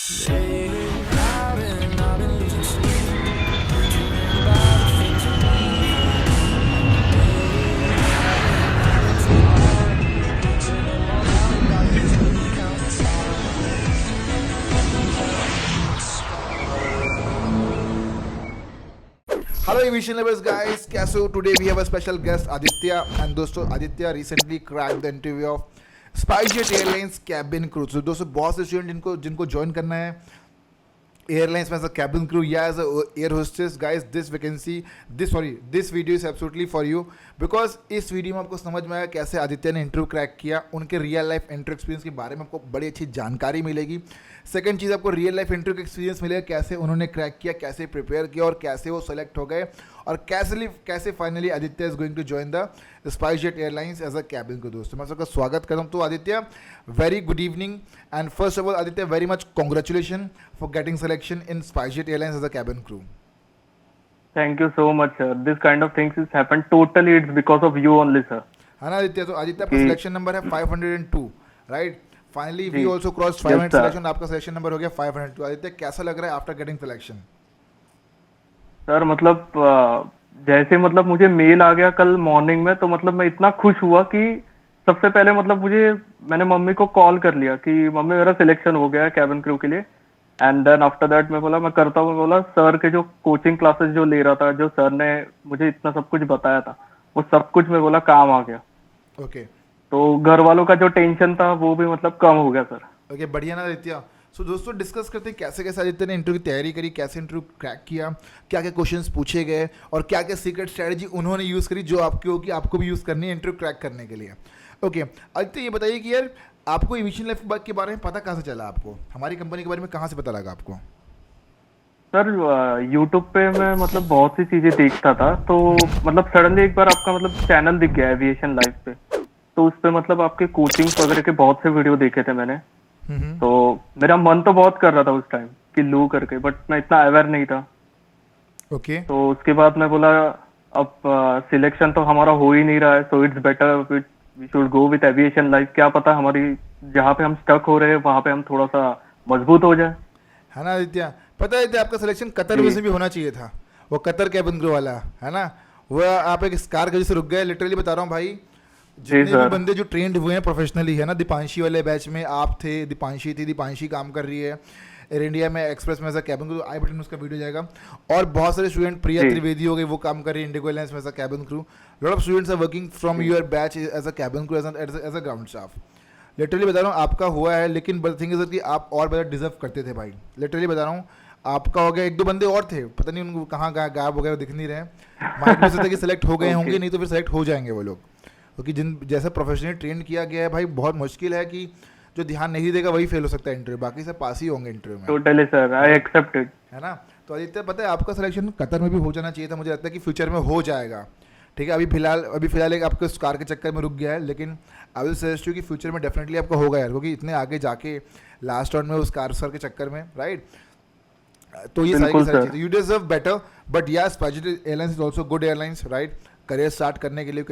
Hello aviation lovers guys, कैसे हो? Today we have a special guest Aditya and दोस्तों Aditya recently cracked the interview of SpiceJet Airlines cabin crew. So दोस्तों बहुत से student जिनको जिनको ज्वाइन करना है एयरलाइंस में एज अ कैबिन क्रू या as a air hostess guys, this video is absolutely for you because इस वीडियो में आपको समझ में आया कैसे आदित्य ने इंटरव्यू क्रैक किया, उनके रियल लाइफ इंटरव्यू एक्सपीरियंस के बारे में आपको बड़ी अच्छी जानकारी मिलेगी। सेकंड चीज़, आपको रियल लाइफ इंटरव्यू का एक्सपीरियंस मिलेगा, कैसे उन्होंने क्रैक किया, कैसे प्रिपेयर किया और कैसे वो सेलेक्ट हो गए और कैसे finally Aditya is going to join the SpiceJet airlines as a cabin crew. दोस्तों मैं सबका स्वागत करता हूँ। तो Aditya, very good evening and first of all Aditya, very much congratulation for getting selection in SpiceJet Airlines as a cabin crew. Thank you so much, sir. This kind of things has happened totally. It's because of you only, sir. है ना आदित्य? तो आदित्य आपका selection number है 502, right? Finally we also cross 500 selection, आपका selection number हो गया 502। आदित्य कैसा लग रहा है आफ्टर गेटिंग सिलेक्शन? सर मतलब जैसे मतलब मुझे मेल आ गया कल मॉर्निंग में, तो मतलब मैं इतना खुश हुआ कि सबसे पहले मतलब मैंने मम्मी को कॉल कर लिया कि मम्मी मेरा सिलेक्शन हो गया है कैबिन क्रू के लिए। एंड देन आफ्टर दैट मैं बोला मैं करता हूँ। बोला सर के जो कोचिंग क्लासेस जो ले रहा था, जो सर ने मुझे इतना सब कुछ बताया था, वो सब कुछ मैं बोला काम आ गया। ओके तो घर वालों का जो टेंशन था वो भी मतलब कम हो गया सर। ओके, बढ़िया ना आदित्य? सो दोस्तों डिस्कस करते हैं कैसे कैसे आदित्य ने इंटरव्यू की तैयारी करी, कैसे इंटरव्यू क्रैक किया, क्या क्या क्वेश्चंस पूछे गए और क्या क्या सीक्रेट स्ट्रेटजी उन्होंने यूज़ करी जो आपकी होगी, आपको भी यूज़ करनी है इंटरव्यू क्रैक करने के लिए। ओके आदित्य, ये बताइए कि यार आपको एविएशन लाइफ के बारे में पता कहाँ से चला? आपको हमारी कंपनी के बारे में कहाँ से पता लगा आपको? सर यूट्यूब पे मैं मतलब बहुत सी चीजें देखता था, तो मतलब सडनली एक बार आपका मतलब चैनल दिख गया एविएशन लाइफ पे। तो उस पे मतलब आपके कोचिंग वगैरह के बहुत से वीडियो देखे थे मैंने। तो मेरा मन तो बहुत कर रहा था उस टाइम कि लूँ करके, बट मैं इतना अवेयर नहीं था। ओके तो उसके बाद मैं बोला अब सिलेक्शन तो हमारा हो ही नहीं रहा है, so it's better we should go with aviation life. क्या पता हमारी जहाँ पे हम स्टक हो रहे हैं वहाँ पे हम थोड़ा सा मजबूत हो जाए। है ना आदित्य? पता है आपका सिलेक्शन कतर में से भी होना चाहिए था, वो कतर कैबिन क्रू वाला, है ना? वो आप एक स्कार की वजह से रुक गए, लिटरली बता रहा हूँ भाई। जितने भी बंदे जो ट्रेंड हुए हैं प्रोफेशनली, है ना, दीपांशी वाले बैच में आप थे, दीपांशी थी, दीपांशी काम कर रही है एयर इंडिया में एक्सप्रेस में एज अ कैबिन क्रू, आई बटन उसका वीडियो जाएगा। और बहुत सारे स्टूडेंट, प्रिया त्रिवेदी हो गई, वो काम कर रही है इंडिगो एयरलाइंस में as a cabin crew. Lot of students are working from your batch as a cabin crew as a ground staff. Literally बता रहा हूँ आपका हुआ है, लेकिन बट थिंग इज कि आप और बेटर डिजर्व करते थे भाई। लिटरली बता रहा हूँ आपका हो गया। एक दो बंदे और थे, पता नहीं उनको कहाँ गायब हो गए, दिख नहीं रहे। माइट भी सकता कि सेलेक्ट हो गए होंगे, नहीं तो फिर सेलेक्ट हो जाएंगे वो लोग, क्योंकि जिन जैसा प्रोफेशनली ट्रेन किया गया है भाई, बहुत मुश्किल है कि जो ध्यान नहीं देगा वही फेल हो सकता है इंटरव्यू, बाकी सब पास ही होंगे इंटरव्यू में। Totally sir, I accept it. है ना? तो आदित्य पता है आपका सिलेक्शन कतर में भी हो जाना चाहिए था, मुझे लगता है कि फ्यूचर में हो जाएगा। ठीक है, अभी फिलहाल एक आपके कार के चक्कर में रुक गया है, लेकिन आई विल सजेस्ट यू कि फ्यूचर में डेफिनेटली आपको होगा यार, क्योंकि इतने आगे जाके लास्ट राउंड में उस कार सर के चक्कर में, राइट? तो ये सारी चीज़ें यू डिजर्व बेटर, बट या SpiceJet airlines is also good airlines, right? Career start करने के लिए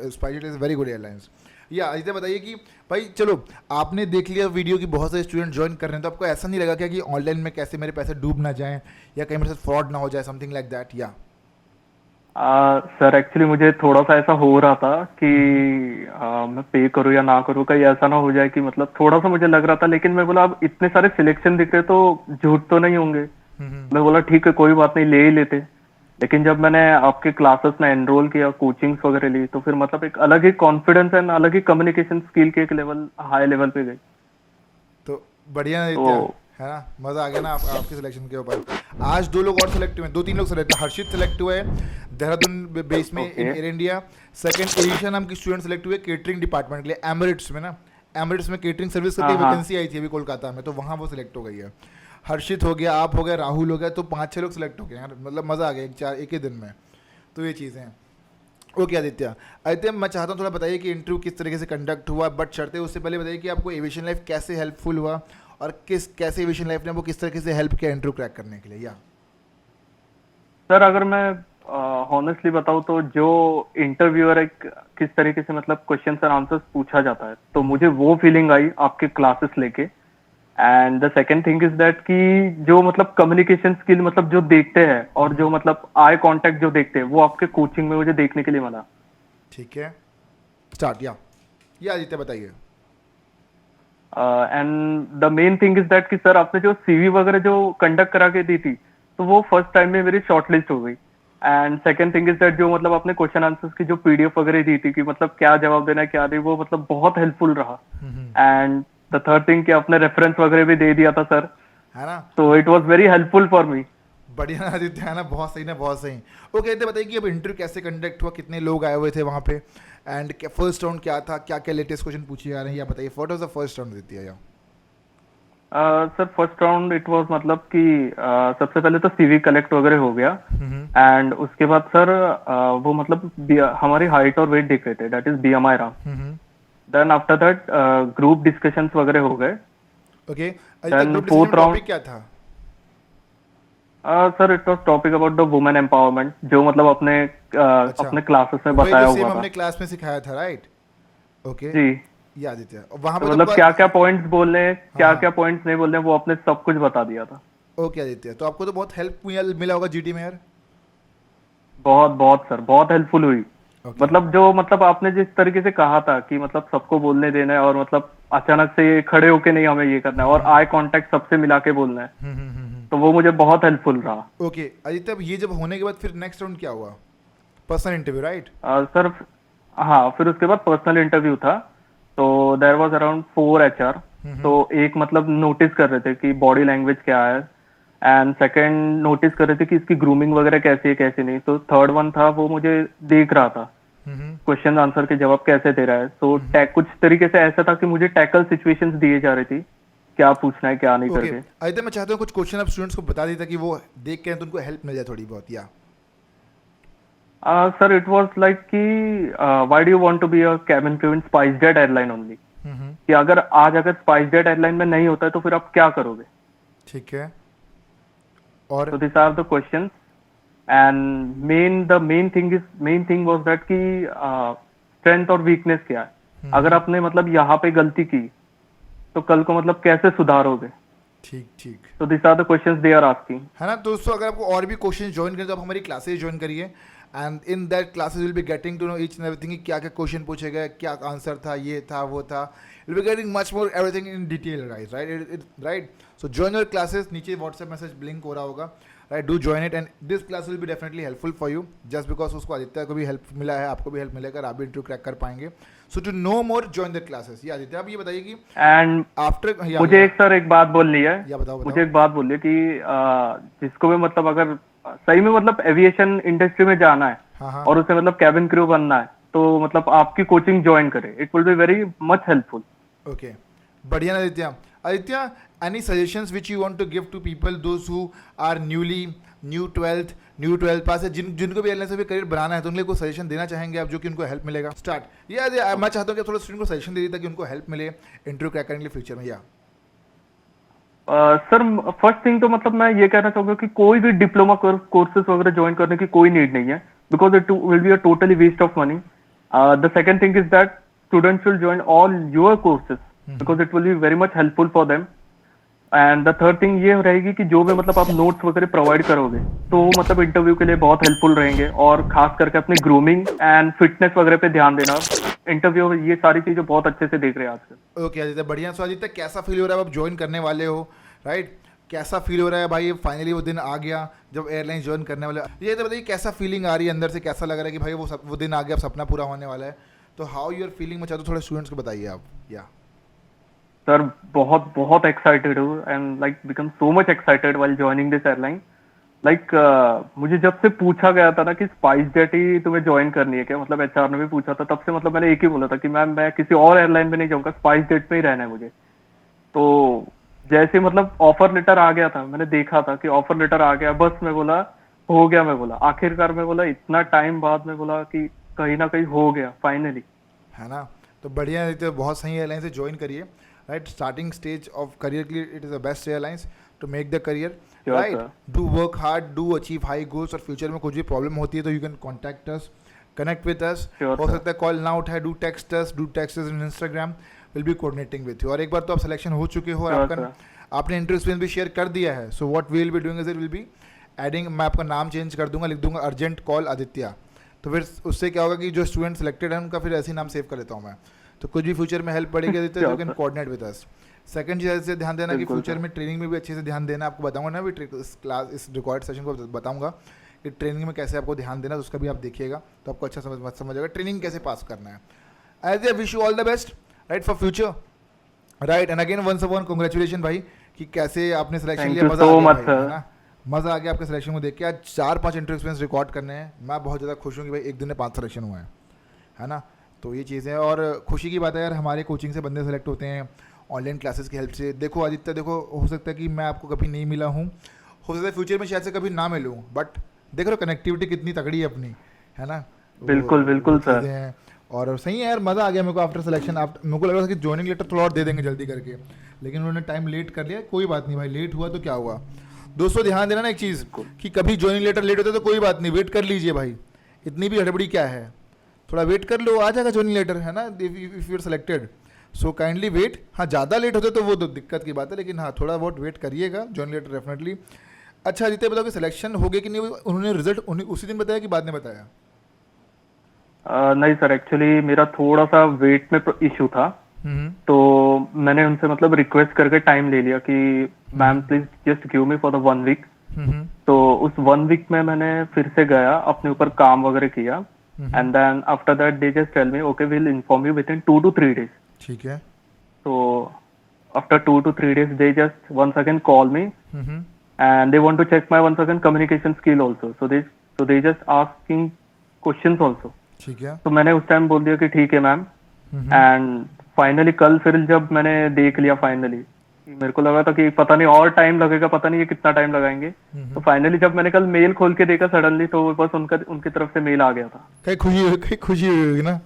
SpiceJet is very good airlines. या आदित्य बताइए कि भाई चलो आपने देख लिया वीडियो की बहुत सारे स्टूडेंट ज्वाइन कर रहे हैं, तो आपको ऐसा नहीं लगा क्या कि ऑनलाइन में कैसे मेरे पैसे डूब ना जाएं या कहीं मेरे साथ फ्रॉड ना हो जाए, समथिंग लाइक दैट? या सर एक्चुअली मुझे थोड़ा सा ऐसा हो रहा था कि मैं पे करूँ या ना करूँ, कहीं ऐसा ना हो जाए कि मतलब थोड़ा सा मुझे लग रहा था। लेकिन मैं बोला अब इतने सारे सिलेक्शन दिख रहे तो झूठ तो नहीं होंगे। मैं बोला ठीक है कोई बात नहीं, ले ही लेते। लेकिन जब मैंने आपके क्लासेस में एनरोल किया, कोचिंग्स वगैरह ली, तो फिर मतलब एक अलग ही कॉन्फिडेंस एंड अलग ही कम्युनिकेशन स्किल के एक लेवल, हाई लेवल पे गई। तो बढ़िया है ना? मजा आ गया ना आपके सिलेक्शन के ऊपर। आज दो लोग और सेलेक्ट हुए हैं, 2-3 लोग सेलेक्ट हुए। हर्षित सेलेक्ट हुआ है देहरादून बेस में एयर इंडिया। सेकंड एलिशा नाम की स्टूडेंट सेलेक्ट हुए केटरिंग डिपार्टमेंट के लिए एमिरेट्स में ना, एमिरेट्स में केटरिंग सर्विस करके वैकेंसी आई थी अभी कोलकाता में, तो वहाँ वो सिलेक्ट हो गई है। हर्षित हो गया, आप हो गए, राहुल हो गया, तो 5-6 लोग सेलेक्ट हो गए यार, मतलब मज़ा आ गया एक ही दिन में। तो ये चीज़ें हैं। ओके आदित्य मैं चाहता हूँ थोड़ा बताइए कि इंटरव्यू किस तरीके से कंडक्ट हुआ, बट शर्तें उससे पहले बताइए कि आपको एविएशन लाइफ कैसे हेल्पफुल हुआ और कैसे एविएशन लाइफ ने आपको किस तरीके से हेल्प किया इंटरव्यू क्रैक करने के लिए? या सर अगर मैं हॉनेस्टली बताऊँ तो जो इंटरव्यूअर एक किस तरीके से मतलब क्वेश्चन और आंसर्स पूछा जाता है, तो मुझे वो फीलिंग आई आपके क्लासेस लेके and the second thing is that कि जो मतलब कम्युनिकेशन स्किल मतलब जो देखते हैं और जो मतलब आई कांटेक्ट जो देखते हैं वो आपके कोचिंग में मुझे देखने के लिए मिला। ठीक है, स्टार्ट या आदित्य बताइए। And the main thing is that कि सर आपने जो सीवी वगैरह जो कंडक्ट करा के दी थी तो वो फर्स्ट टाइम में मेरी शॉर्टलिस्ट हो गई। And second thing is that जो मतलब आपने क्वेश्चन आंसर्स की जो पीडीएफ वगैरह दी थी कि मतलब क्या जवाब देना है क्या नहीं, वो मतलब बहुत हेल्पफुल रहा। एंड द थर्ड थिंग कि आपने रेफरेंस वगैरह भी दे दिया था सर, है ना, तो it was very helpful for me. बढ़िया ना आदित्य, है ना, बहुत सही ना, बहुत सही। ओके आदित्य बताइए कि अब इंटरव्यू कैसे कंडक्ट हुआ, कितने लोग आए हुए थे वहाँ पे, एंड फर्स्ट राउंड क्या था, क्या क्या लेटेस्ट क्वेश्चन पूछे जा रहे हैं, या बताइए what was the first round Aditya. या sir first round it was मतलब कि सबसे पहले तो सीवी कलेक्ट वगैरह हो गया। एंड उसके बाद सर वो मतलब हमारी हाइट और वेट देख रहे थे, दैट इज बीएमआई रहा। Then after that group discussions वगैरह हो गए। Okay Then group fourth discussion round- topic क्या था? Sir it was topic about the women empowerment जो मतलब अपने क्लासेस में वही बताया जो सेम हुआ था हमने क्लास में सिखाया था, राइट? ओके जी। ये आदित्य वहाँ पे तो तो मतलब आपका- क्या क्या पॉइंट्स बोलने हैं क्या हाँ। क्या पॉइंट्स नहीं बोलने हैं, वो आपने सब कुछ बता दिया था। ओके आदित्य, तो आपको तो बहुत हेल्प मिला होगा जीटी में यार। बहुत बहुत सर बहुत हेल्पफुल हुई। ओके मतलब जो मतलब आपने जिस तरीके से कहा था कि मतलब सबको बोलने देना है और मतलब अचानक से ये खड़े होके नहीं हमें ये करना है और आई कांटेक्ट सबसे मिला के बोलना है, तो वो मुझे बहुत हेल्पफुल रहा। ओके आदित्य, अब ये जब होने के बाद फिर नेक्स्ट राउंड क्या हुआ? Personal interview, right? सर हाँ, फिर उसके बाद पर्सनल इंटरव्यू था। तो देयर वाज अराउंड 4 एचआर। तो एक मतलब नोटिस कर रहे थे कि बॉडी लैंग्वेज क्या है, एंड सेकंड नोटिस कर रहे थे कि इसकी ग्रूमिंग वगैरह कैसी है कैसी नहीं। तो थर्ड वन था वो मुझे देख रहा था क्वेश्चन आंसर के जवाब कैसे दे रहा है। तो कुछ तरीके से ऐसा था कि मुझे टैकल सिचुएशंस दिए जा रही थी, क्या पूछना है क्या नहीं ओके करके। आदित्य, मैं चाहता हूँ कुछ क्वेश्चन आप स्टूडेंट्स को बता देता कि वो देख के तो उनको हेल्प मिल जाए थोड़ी बहुत। या सर इट वाज लाइक कि why do you want to be a cabin crew in SpiceJet airline only, कि अगर स्पाइस जेट एयरलाइन में नहीं होता है तो फिर आप क्या करोगे। ठीक है, और So these are the questions, and main thing was that कि स्ट्रेंथ और वीकनेस क्या है। अगर आपने मतलब यहाँ पे गलती की तो कल को मतलब कैसे सुधारोगे। ठीक ठीक, So these are the questions they are asking. है ना। दोस्तों अगर आपको और भी क्वेश्चन ज्वाइन करें तो आप हमारी क्लासेस ज्वाइन करिए, and in that classes will be getting to know each and everything, क्या क्या क्वेश्चन पूछे गए, क्या आंसर था, ये था वो था। Will be getting much more everything in detail, right? So join your classes, नीचे व्हाट्सएप मैसेज ब्लिंक हो रहा होगा, right? Do join it, and this class will be definitely helpful for you, just because उसको आदित्य को भी help मिला है, आपको भी हेल्प मिलेगा, आप भी इंटरव्यू क्रैक कर पाएंगे। So to know more join the classes. ये आदित्य आप ये बताइए कि And आफ्टर मुझे एक सर एक बात बोलनी है। या बताओ मुझे एक बात बोलिए कि जिसको भी मतलब अगर सही में मतलब एविएशन इंडस्ट्री में जाना है हाँ हाँ और उसे मतलब कैबिन क्रू बनना है तो मतलब आपकी कोचिंग ज्वाइन करे, it will be very much helpful. Okay, बढ़िया Aditya. Aditya, any suggestions which you want to give to people those who are new twelfth pass है, जिनको भी एयरलाइन से भी करियर बनाना है, तो उन लोगों को सजेशन देना चाहेंगे आप जो कि उनको हेल्प मिलेगा? स्टार्ट। या मैं चाहता हूँ कि थोड़ा स्टूडेंट को सजेशन दे दीजिए ताकि उनको हेल्प मिले इंटरव्यू क्रैक करने के लिए फ्यूचर में। या सर फर्स्ट थिंग तो मतलब मैं ये कहना चाहूंगा कि कोई भी डिप्लोमा कोर्सेज वगैरह ज्वाइन करने की कोई नीड नहीं है, because it will be a totally waste of money. The second thing is that students will join all your courses because it will be very much helpful for them. And the third thing ये रहेगी कि जो भी मतलब आप notes वगैरह provide करोगे तो वो मतलब इंटरव्यू के लिए बहुत हेल्पफुल रहेंगे, और खास करके अपनी ग्रूमिंग एंड फिटनेस वगैरह पे ध्यान देना। इंटरव्यू ये सारी चीजें बहुत अच्छे से देख रहे हैं आजकल। ओके आदित्य, बढ़िया। सो आदित्य, कैसा फील हो रहा है आप ज्वाइन करने वाले हो, राइट? कैसा फील हो रहा है भाई, फाइनली वो दिन आ गया जब एयरलाइन ज्वाइन करने वाले? ये तो बताइए कैसा फीलिंग आ रही है अंदर से, कैसा लग रहा है कि भाई वो दिन आ गया, अब सपना पूरा होने वाला है। तो हाउ यूर फीलिंग, मैं चाहता हूँ थोड़े स्टूडेंट्स को बताइए आप। या सर बहुत बहुत एक्साइटेड हूँ and like become so much excited while joining this airline. Like मुझे जब से पूछा गया था ना कि स्पाइस जेट ही तुम्हें ज्वाइन करनी है क्या, मतलब एचआर ने भी पूछा था, तब से मतलब मैंने एक ही बोला था कि मैम मैं किसी और एयरलाइन में नहीं जाऊँगा, स्पाइस जेट में ही रहना है मुझे। तो जैसे मतलब ऑफर लेटर आ गया था, मैंने देखा था कि ऑफर लेटर आ गया, बस मैं बोला हो गया, मैं बोला आखिरकार, मैं बोला इतना टाइम बाद मैं बोला कि कहीं ना कहीं हो गया फाइनली, है ना। तो बढ़िया है, तो बहुत सही एयरलाइन से ज्वाइन करिए, right? Starting stage of career के लिए it is the best airlines to make the career, right? Do work hard, do achieve high goals, और फ्यूचर में कुछ भी प्रॉब्लम होती है तो you can contact us, connect with us. हो सकता है कॉल ना उठाए, do text us in Instagram, will be coordinating with you. और एक बार तो आप सिलेक्शन हो चुके हो और Sure, आपका sir. आपने इंटरव्यू एक्सपीरियंस भी शेयर कर दिया है। So what we will be doing is it will be adding, मैं आपका नाम चेंज कर दूंगा, लिख दूंगा अर्जेंट कॉल आदित्य। तो फिर उससे क्या होगा कि जो स्टूडेंट सेलेक्टेड है उनका फिर ऐसे ही नाम सेव कर लेता हूँ मैं। तो कुछ भी फ्यूचर में हेल्प पड़ेगी Aditya, Sure, you can sir. Coordinate with us. Second चीज़ से ध्यान देना कि बिल्कुल, फ्यूचर sir. में ट्रेनिंग में भी अच्छे से ध्यान देना। आपको बताऊंगा ना भी इस क्लास इस रिकॉर्ड सेशन को बताऊंगा कि ट्रेनिंग में कैसे आपको ध्यान देना है, तो उसका भी आप देखिएगा तो आपको अच्छा समझ आएगा ट्रेनिंग कैसे पास करना है। As a wish you all the best right for future right. And again once upon congratulation भाई कि कैसे आपने सिलेक्शन Thank लिया, you मजा आ so गया much, भाई, sir. है ना। मजा आ गया आपके सिलेक्शन को देख के। आज 4-5 इंटरव्यू एक्सपीरियंस रिकॉर्ड करने हैं, मैं बहुत ज़्यादा खुश हूँ कि भाई एक दिन में 5 सिलेक्शन हुए हैं, है ना। तो ये चीज़ें और खुशी की बात है यार, हमारे कोचिंग से बंदे सेलेक्ट होते हैं ऑनलाइन क्लासेस की हेल्प से। देखो आदित्य, देखो हो सकता है कि मैं आपको कभी नहीं मिला हूँ, हो सकता है फ्यूचर में शायद से कभी ना मिलूँ, बट देख रहे हो कनेक्टिविटी कितनी तगड़ी है अपनी, है ना। बिल्कुल, बिल्कुल, वो सर. चीज़ें हैं और सही है यार, मज़ा आ गया मेरे को आफ्टर सिलेक्शन। मेरे को लग रहा था कि ज्वाइनिंग लेटर थोड़ा और दे देंगे जल्दी करके, लेकिन उन्होंने टाइम लेट कर लिया। कोई बात नहीं भाई, लेट हुआ तो क्या हुआ। दोस्तों ध्यान देना ना एक चीज़ कि कभी ज्वाइनिंग लेटर लेट होता है तो कोई बात नहीं, वेट कर लीजिए भाई, इतनी भी हड़बड़ी क्या है, थोड़ा वेट कर लो, आ जाएगा ज्वाइनिंग लेटर, है ना, if you are selected. So kindly wait. हाँ ज़्यादा लेट होता है तो वो तो दिक्कत की बात है, लेकिन हाँ थोड़ा बहुत वेट करिएगा, ज्वाइनिंग लेटर डेफिनेटली। अच्छा आदित्य बताओ कि सिलेक्शन हो गया कि नहीं, उन्होंने रिजल्ट उसी दिन बताया कि बाद में बताया? नहीं सर, एक्चुअली मेरा थोड़ा सा वेट में इशू था, तो मैंने उनसे मतलब रिक्वेस्ट करके टाइम ले लिया कि ma'am please just give me for the 1 week. तो उस 1 वीक में मैंने फिर से गया, अपने ऊपर काम वगैरह किया, and then after that they just tell me okay we will inform you within 2 to 3 days। ठीक है। तो after 2 to 3 days they just once again call me and they want to check my once again communication skill also, so they just asking questions also। ठीक है। तो मैंने उस time बोल दिया कि ठीक है मैम। एंड फाइनली कल फिर जब मैंने देख लिया फाइनली, मेरे को लगा था कि पता नहीं और टाइम लगेगा, पता नहीं ये कितना टाइम लगाएंगे। तो फाइनली जब मैंने कल मेल खोल के देखा सडनली, तो बस उनकी तरफ से मेल आ गया था। कहीं खुशी हुई होगी ना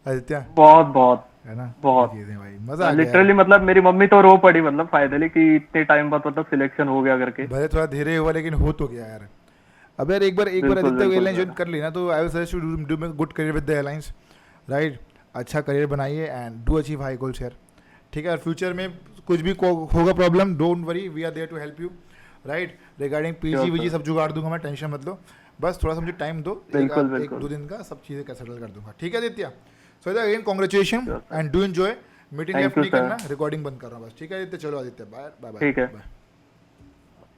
आदित्य, बहुत बहुत है ना, बहुत चीजें भाई मजा आ गया लिटरली, मतलब मेरी मम्मी तो रो पड़ी, मतलब फाइनली कि इतने टाइम बाद मतलब सिलेक्शन हो गया करके। भले थोड़ा धीरे हुआ लेकिन हो तो गया यार। अब यार एक बार बिल्कुल, आदित्य बिल्कुल एयरलाइन सर। ज्वाइन कर लेना तो I will suggest you do good career with the airlines right. अच्छा करियर बनाइए and do achieve high goals यार, ठीक है। और फ्यूचर में कुछ भी होगा problem, don't worry, we are there to help you right. Regarding PG VG सब जुगाड़ दूंगा मैं, टेंशन मत लो, बस थोड़ा सा मुझे टाइम दो, बिल्कुल, एक बिल्कुल। 2 दिन का सब चीज़ें का सेटल कर दूंगा, ठीक है Aditya. So again congratulation and do enjoy. Meeting Thank left you, नहीं sir. करना, रिकॉर्डिंग बंद कर रहा हूँ बस, ठीक है आदित्य। चलो आदित्य, बाय बाय ठीक है। बाय।